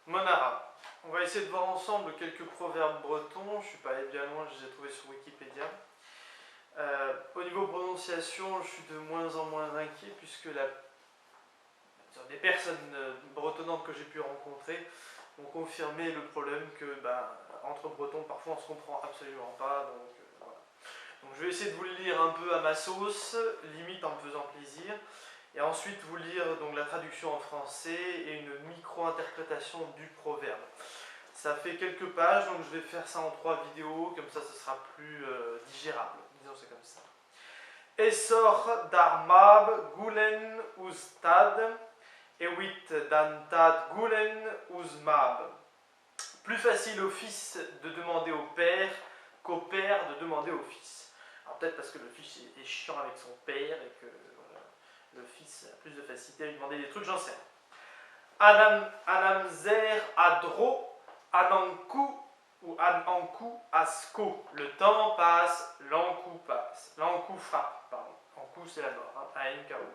Monara. On va essayer de voir ensemble quelques proverbes bretons. Je suis pas allé bien loin, je les ai trouvés sur Wikipédia. Au niveau prononciation, je suis de moins en moins inquiet puisque des personnes bretonnantes que j'ai pu rencontrer ont confirmé le problème que entre bretons parfois on se comprend absolument pas. Voilà. Donc je vais essayer de vous le lire un peu à ma sauce, limite en me faisant plaisir. Et ensuite vous lire donc la traduction en français et une micro-interprétation du proverbe. Ça fait quelques pages, donc je vais faire ça en 3 vidéos, comme ça ce sera plus digérable, disons c'est comme ça. Essor d'Armab Gulen Ustad, Ewit d'Antad Gulen Uzmab. Plus facile au fils de demander au père qu'au père de demander au fils. Alors peut-être parce que le fils est chiant avec son père et que le fils a plus de facilité à lui demander des trucs, j'en sais rien. Anamzer Adro Ananku ou Ananku Asko. Le temps passe, l'anku passe. L'anku frappe, pardon. Anku c'est la mort, hein. A-N-K-O.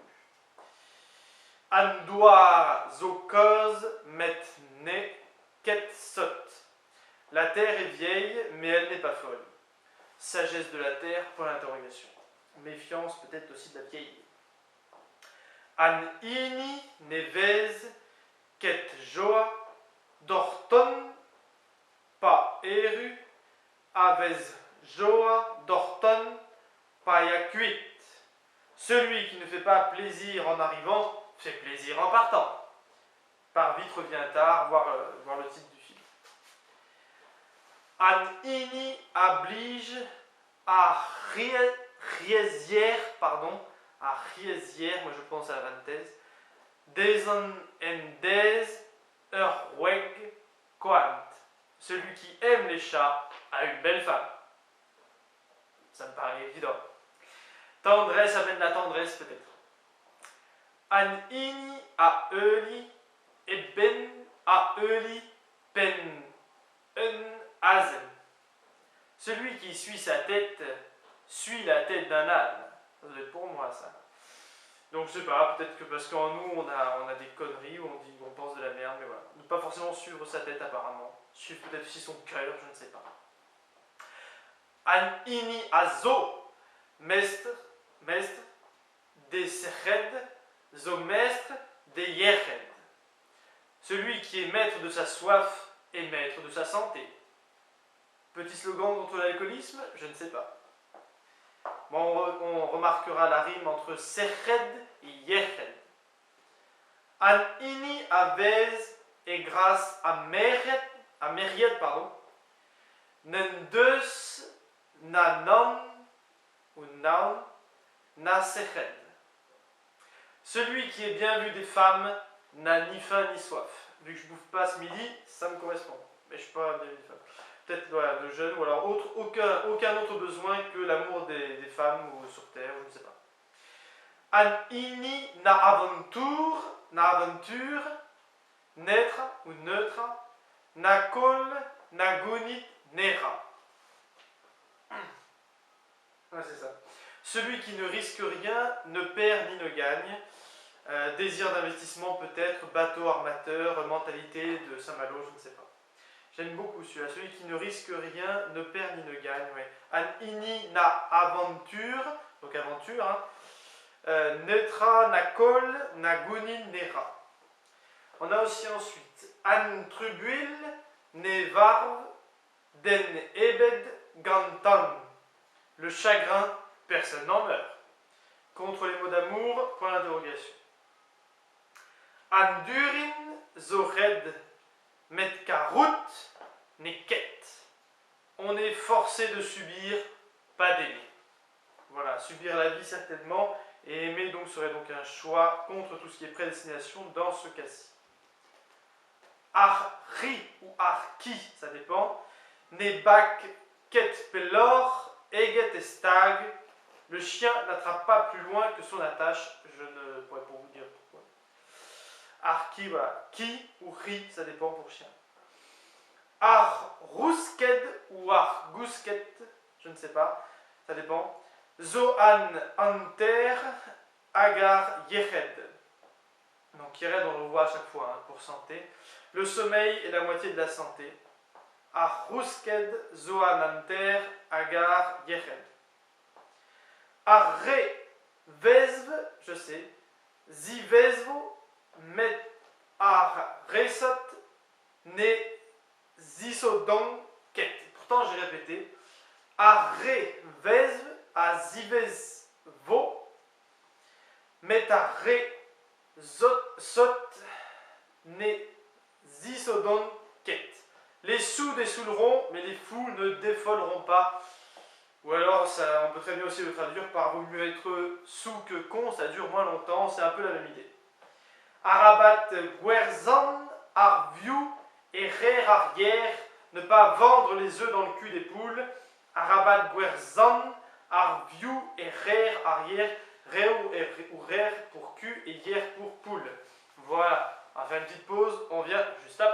Andoar Zokoz Metne Ketsot. La terre est vieille, mais elle n'est pas folle. Sagesse de la terre, point d'interrogation. Méfiance peut-être aussi de la vieille. An ini nevez ket joa dorton pa eru avez joa dorton pa yakuit. Celui qui ne fait pas plaisir en arrivant fait plaisir en partant. Par vite revient tard, voir le titre du film. An ini oblige à riesière, moi je pense à la parenthèse, Desen endez erweg quant. Celui qui aime les chats a une belle femme. Ça me paraît évident. Tendresse amène la tendresse peut-être. An ini a euli et ben a euli pen un azen. Celui qui suit sa tête suit la tête d'un âne. Ça doit être pour moi ça. Donc je sais pas, peut-être que parce qu'en nous on a des conneries où on pense de la merde, mais voilà. Ne pas forcément suivre sa tête apparemment. Suivre peut-être aussi son cœur, je ne sais pas. An ini azo mestre des seched zo mestre des yeched. Celui qui est maître de sa soif est maître de sa santé. Petit slogan contre l'alcoolisme, je ne sais pas. Bon, on remarquera la rime entre seched et yeched. An ini avez et grâce à Meried, Nendeus nanan ou naun na seched. Celui qui est bien vu des femmes n'a ni faim ni soif. Vu que je bouffe pas ce midi, ça me correspond. Mais je suis pas bien vu des femmes. Peut-être voilà, de jeunes ou alors aucun autre besoin que l'amour des femmes ou sur terre, je ne sais pas. An ini na aventure, naître ou neutre, na kol na gunit nera. Ouais, c'est ça. Celui qui ne risque rien ne perd ni ne gagne. Désir d'investissement peut-être, bateau armateur, mentalité de Saint-Malo, je ne sais pas. J'aime beaucoup celui-là. Celui qui ne risque rien ne perd ni ne gagne. Ouais. An ini na aventure, donc aventure, hein. Netra na kol na gunin nera. On a aussi ensuite An trubuil ne varv den ebed gantan. Le chagrin, personne n'en meurt. Contre les mots d'amour, point d'interrogation. An durin zored metkarut neket. On est forcé de subir, pas d'aimer. Voilà, subir la vie certainement, et aimer donc serait donc un choix contre tout ce qui est prédestination dans ce cas-ci. Arri ou arki, ça dépend. Nebak ket pelor eget estag. Le chien n'attrape pas plus loin que son attache. Je ne pourrais pas vous dire pourquoi. Arki, voilà. Ki ou ri, ça dépend pour chien. Ar rusked ou ar gusket, je ne sais pas, ça dépend. Zoan anter agar yeched. Donc yeched on le voit à chaque fois, hein, pour santé. Le sommeil est la moitié de la santé. Arrusked zoananter agar yeched. Arre vezv, je sais, zi vezvo met ar resot ne zisodon ket. Pourtant j'ai répété. Arre vezv a zi vezvo met ar sot ne zisodon ket. Les sous dessouleront, mais les fous ne défolleront pas. Ou alors, ça, on peut très bien aussi le traduire par vaut mieux être sous que con, ça dure moins longtemps, c'est un peu la même idée. Arabat guerzan, arviu et rer arrière, ne pas vendre les œufs dans le cul des poules. Arabat guerzan, arviu et rer arrière, reu ou rer pour cul et hier pour poule. Voilà, on va faire une petite pause, on vient juste après.